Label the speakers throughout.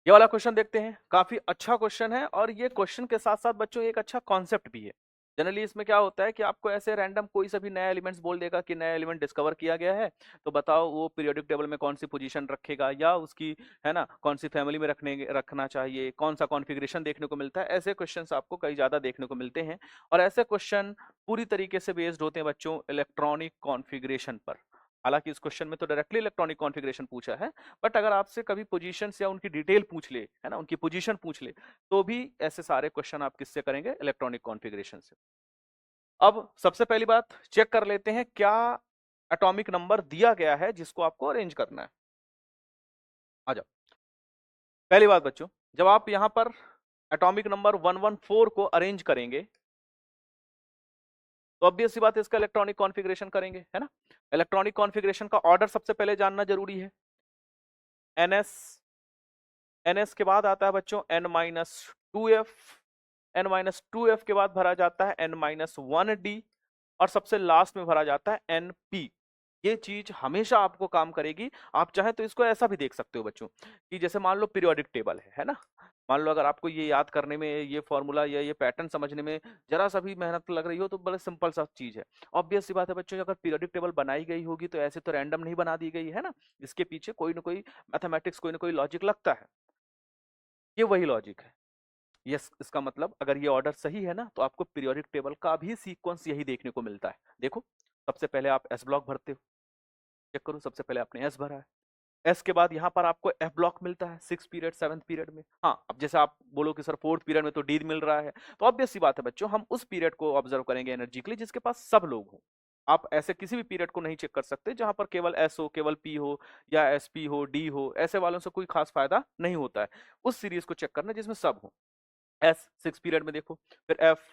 Speaker 1: ये वाला क्वेश्चन देखते हैं, काफी अच्छा क्वेश्चन है और ये क्वेश्चन के साथ साथ बच्चों एक अच्छा कॉन्सेप्ट भी है। जनरली इसमें क्या होता है कि आपको ऐसे रैंडम कोई सा भी नया एलिमेंट्स बोल देगा कि नया एलिमेंट डिस्कवर किया गया है, तो बताओ वो पीरियोडिक टेबल में कौन सी पोजीशन रखेगा या उसकी है ना कौन सी फैमिली में रखना चाहिए, कौन सा कॉन्फ़िगरेशन देखने को मिलता है। ऐसे क्वेश्चंस आपको कई ज्यादा देखने को मिलते हैं और ऐसे क्वेश्चन पूरी तरीके से बेस्ड होते हैं बच्चों इलेक्ट्रॉनिक कॉन्फ़िगरेशन पर। हालांकि इस क्वेश्चन में तो डायरेक्टली इलेक्ट्रॉनिक कॉन्फ़िगरेशन पूछा है, बट अगर आपसे कभी पोजीशन या उनकी डिटेल पूछ ले, है ना, उनकी पोजीशन पूछ ले, तो भी ऐसे सारे क्वेश्चन आप किससे करेंगे, इलेक्ट्रॉनिक कॉन्फ़िगरेशन से। अब सबसे पहली बात चेक कर लेते हैं क्या एटॉमिक नंबर दिया गया है जिसको आपको अरेंज करना है। आ जाओ। पहली बात बच्चों, जब आप यहां पर एटॉमिक नंबर 114 को अरेंज करेंगे तो ऑब्वियस सी बात है इसका इलेक्ट्रॉनिक कॉन्फ़िगरेशन करेंगे, है ना। इलेक्ट्रॉनिक कॉन्फ़िगरेशन का ऑर्डर सबसे पहले जानना जरूरी है। एनएस, एनएस के बाद आता है बच्चों n-2f, n-2f के बाद भरा जाता है n-1d और सबसे लास्ट में भरा जाता है np। ये चीज हमेशा आपको काम करेगी। आप चाहे तो इसको ऐसा भी देख सकते हो बच्चों कि जैसे मान लो पीरियोडिक टेबल है ना। मान लो अगर आपको ये याद करने में, ये फॉर्मूला या ये पैटर्न समझने में जरा सा भी मेहनत लग रही हो तो बड़े सिंपल सा चीज है। ऑब्वियस सी बात है बच्चों, अगर पीरियोडिक टेबल बनाई गई होगी तो ऐसे तो रैंडम नहीं बना दी गई है ना, इसके पीछे कोई ना कोई मैथमेटिक्स, कोई ना कोई लॉजिक लगता है। ये वही लॉजिक है। यस, इसका मतलब अगर ये ऑर्डर सही है ना तो आपको पीरियोडिक टेबल का भी सीक्वेंस यही देखने को मिलता है। देखो, सबसे पहले आप एस ब्लॉक भरते हो, चेक करो, सबसे पहले आपने एस भरा है। एस के बाद यहाँ पर आपको एफ ब्लॉक मिलता है 6 पीरियड 7th पीरियड में। हाँ, अब जैसे आप बोलो कि सर 4th पीरियड में तो डी मिल रहा है, तो ऑब्वियस सी बात है बच्चों, हम उस पीरियड को ऑब्जर्व करेंगे एनर्जी के लिए जिसके पास सब लोग हो। आप ऐसे किसी भी पीरियड को नहीं चेक कर सकते जहां पर केवल एस हो, केवल पी हो या एस पी हो, डी हो। ऐसे वालों से कोई खास फायदा नहीं होता है। उस सीरीज को चेक करना जिसमें सब हो। एस 6 पीरियड में देखो, फिर एफ,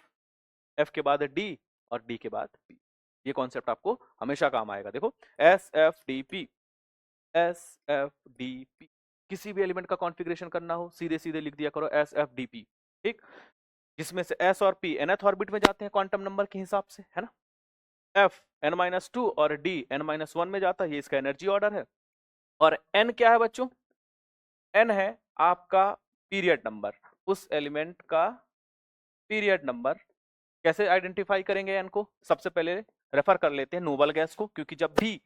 Speaker 1: एफ के बाद डी और डी के बाद पी। ये कॉन्सेप्ट आपको हमेशा काम आएगा। देखो, S F D P, S F D P, किसी भी एलिमेंट का कॉन्फ़िगरेशन करना हो सीधे सीधे लिख दिया करो एस एफ डी पी। ठीक, जिसमें से एस और पी nth ऑर्बिट में जाते हैं क्वांटम नंबर के हिसाब से, है ना। एफ n-2 और डी n-1 में जाता है, ये इसका एनर्जी ऑर्डर है। और एन क्या है बच्चों, एन है आपका पीरियड नंबर, उस एलिमेंट का पीरियड नंबर। कैसे आइडेंटिफाई करेंगे एन को, सबसे पहले रेफर कर लेते हैं नोबल गैस को, क्योंकि जब भी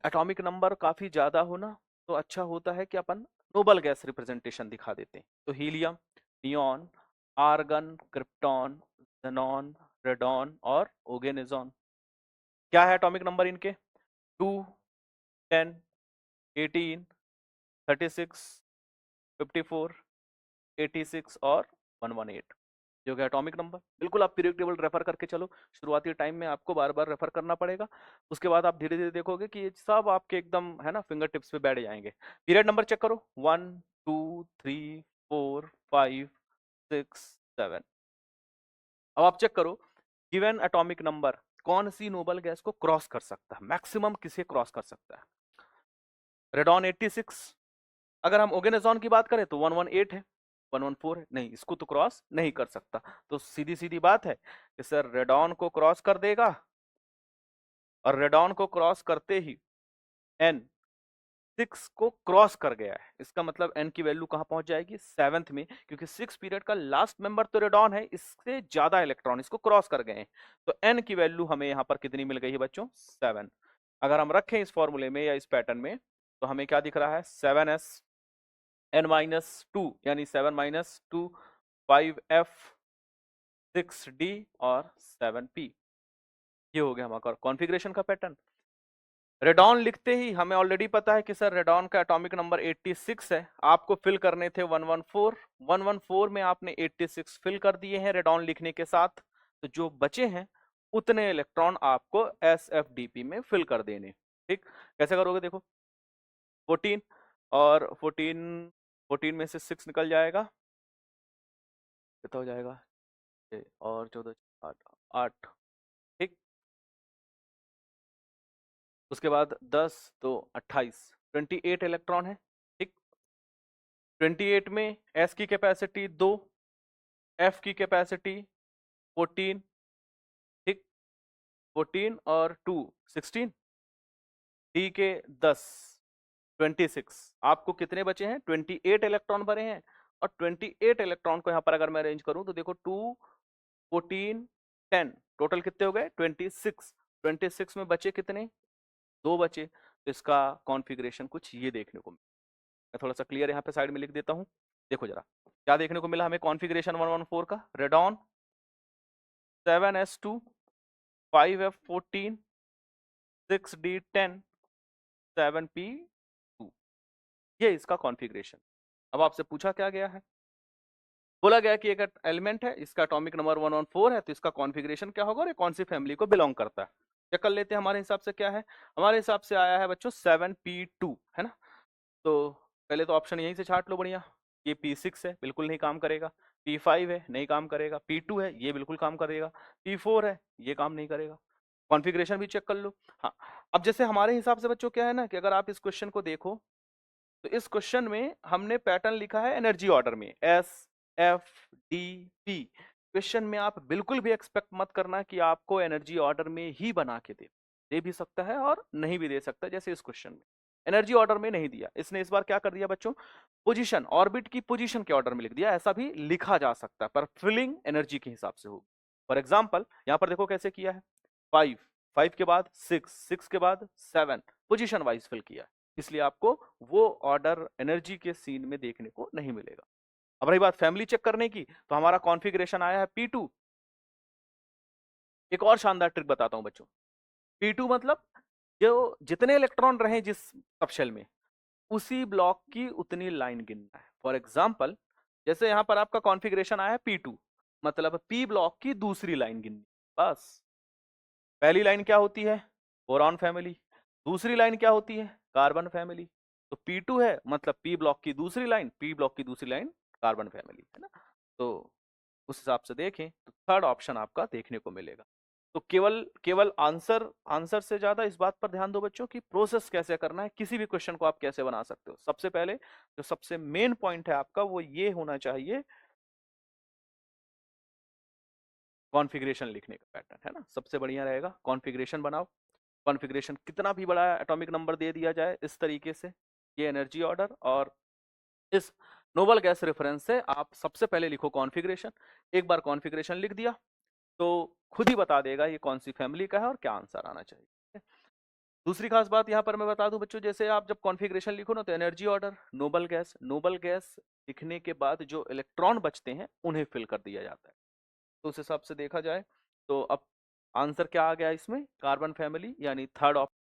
Speaker 1: एटॉमिक नंबर काफी ज्यादा हो ना तो अच्छा होता है कि अपन नोबल गैस रिप्रेजेंटेशन दिखा देते हैं। तो helium, neon, argon, krypton, xenon, radon और ओगेनिजॉन। क्या है एटॉमिक नंबर इनके, 2, 10, 18, 36, 54, 86 और 118 जो कि एटॉमिक नंबर। बिल्कुल आप पीरियड टेबल रेफर करके चलो, शुरुआती टाइम में आपको बार बार रेफर करना पड़ेगा। उसके बाद आप धीरे धीरे देखोगे कि ये सब आपके एकदम है ना फिंगर टिप्स पे बैठ जाएंगे। पीरियड नंबर चेक करो, 1, 2, 3, 4, 5, 6, 7। अब आप चेक करो, गिवन एटॉमिक नंबर कौन सी नोबल गैस को क्रॉस कर सकता है, मैक्सिमम किसे क्रॉस कर सकता है। रेडॉन 86, अगर हम ओगेनेजॉन की बात करें तो 118 है, 114 है, नहीं इसको तो क्रॉस नहीं कर सकता। तो सीधी सीधी बात है कि सर रेडॉन को क्रॉस कर देगा और रेडॉन को क्रॉस करते ही एन 6 को क्रॉस कर गया है। इसका मतलब एन की वैल्यू कहां पहुंच जाएगी, 7th में, क्योंकि 6 पीरियड का लास्ट मेंबर तो रेडॉन है, इससे ज्यादा इलेक्ट्रॉन इसको क्रॉस कर गए हैं। तो एन की वैल्यू हमें यहां पर कितनी मिल गई है बच्चों, 7। अगर हम रखें इस फॉर्मूले में या इस पैटर्न में तो हमें क्या दिख रहा है, 7s n-2 यानी 7-2, 5f, 6d और 7p। ये हो गया हमारा कॉन्फ़िगरेशन का पैटर्न। रेडॉन लिखते ही हमें ऑलरेडी पता है कि सर रेडॉन का एटॉमिक नंबर 86 है, आपको फिल करने थे 114। 114 में आपने 86 फिल कर दिए हैं रेडॉन लिखने के साथ, तो जो बचे हैं उतने इलेक्ट्रॉन आपको एसएफडीपी में फिल कर देने। ठीक, कैसे करोगे, देखो 14 और 14 में से 6 निकल जाएगा, कितना हो जाएगा, और 14, 8, 8। ठीक, उसके बाद 10 तो 28, 28 इलेक्ट्रॉन है। ठीक, 28 में एस की कैपेसिटी 2, एफ की कैपेसिटी 14। ठीक, 14 और 2 16, डी के 10, 26। आपको कितने बचे हैं? 28 इलेक्ट्रॉन भरे हैं। और 28 इलेक्ट्रॉन को यहाँ पर अगर मैं अरेंज करूं तो देखो 2, 14, 10, टोटल कितने हो गए? 26। 26 में बचे कितने? 2 बचे। तो इसका कॉन्फ़िगरेशन कुछ ये देखने को मिला। मैं थोड़ा सा क्लियर यहाँ पे साइड में लिख देता हूँ। देखो जरा क्या देखने को मिला हमें कॉन्फ़िगरेशन 114 का। Radon 7s2 5f14 6d10 7p2, ये इसका कॉन्फ़िगरेशन। अब आपसे पूछा क्या गया है? बोला गया कि एक एलिमेंट है, इसका एटॉमिक नंबर 114 है, तो इसका कॉन्फ़िगरेशन क्या होगा और ये कौन सी फैमिली को बिलोंग करता है। चेक कर लेते हैं हमारे हिसाब से क्या है। हमारे हिसाब से आया है बच्चों 7p2, है ना। तो पहले तो ऑप्शन यहीं से छाट लो बढ़िया। ये P6 है, बिल्कुल नहीं काम करेगा। P5 है, नहीं काम करेगा। P2 है, ये बिल्कुल काम करेगा। P4 है, ये काम नहीं करेगा। कॉन्फ़िगरेशन भी चेक कर लो। हाँ, अब जैसे हमारे हिसाब से बच्चों क्या है ना कि अगर आप इस क्वेश्चन को देखो तो इस क्वेश्चन में हमने पैटर्न लिखा है एनर्जी ऑर्डर में SFDP। क्वेश्चन में आप बिल्कुल भी एक्सपेक्ट मत करना कि आपको एनर्जी ऑर्डर में ही बना के दे भी सकता है और नहीं भी दे सकता। जैसे इस क्वेश्चन में एनर्जी ऑर्डर में नहीं दिया, इसने इस बार क्या कर दिया बच्चों, पोजीशन, ऑर्बिट की पोजीशन के ऑर्डर में लिख दिया। ऐसा भी लिखा जा सकता है पर फिलिंग एनर्जी के हिसाब से होगी। फॉर एग्जाम्पल यहाँ पर देखो कैसे किया है, 5 के बाद 6 के बाद 7, पोजीशन वाइज फिल किया है। इसलिए आपको वो ऑर्डर एनर्जी के सीन में देखने को नहीं मिलेगा। अब रही बात फैमिली चेक करने की, तो हमारा कॉन्फ़िगरेशन आया है P2। एक और शानदार ट्रिक बताता हूं बच्चों। P2 मतलब जो जितने इलेक्ट्रॉन रहे जिस सबशेल में, उसी ब्लॉक की उतनी लाइन गिनना है। फॉर एग्जाम्पल जैसे यहां पर आपका कॉन्फ़िगरेशन आया है P2, मतलब P ब्लॉक की दूसरी लाइन गिननी। बस पहली लाइन क्या होती है? Boron family. दूसरी लाइन क्या होती है? Carbon family. तो P2 है मतलब P ब्लॉक की दूसरी लाइन, P ब्लॉक की दूसरी लाइन कार्बन फैमिली, है ना। तो उस हिसाब से देखें तो थर्ड ऑप्शन आपका देखने को मिलेगा। तो केवल केवल आंसर से ज्यादा इस बात पर ध्यान दो बच्चों कि प्रोसेस कैसे करना है, किसी भी क्वेश्चन को आप कैसे बना सकते हो। सबसे पहले जो सबसे मेन पॉइंट है आपका वो ये होना चाहिए, कॉन्फ़िगरेशन लिखने का पैटर्न, है ना। सबसे बढ़िया रहेगा कॉन्फ़िगरेशन बनाओ। कॉन्फ़िगरेशन कितना भी बड़ा एटॉमिक नंबर दे दिया जाए इस तरीके से, ये एनर्जी ऑर्डर, और इस नोबल गैस रेफरेंस से आप सबसे पहले लिखो कॉन्फ़िगरेशन। एक बार कॉन्फ़िगरेशन लिख दिया तो खुद ही बता देगा ये कौन सी फैमिली का है और क्या आंसर आना चाहिए। दूसरी खास बात यहाँ पर मैं बता दूं बच्चों, जैसे आप जब कॉन्फ़िगरेशन लिखो ना तो एनर्जी ऑर्डर, नोबल गैस लिखने के बाद जो इलेक्ट्रॉन बचते हैं उन्हें फिल कर दिया जाता है। तो उस हिसाब से देखा जाए तो अब आंसर क्या आ गया इसमें, कार्बन फैमिली, यानी थर्ड ऑप्शन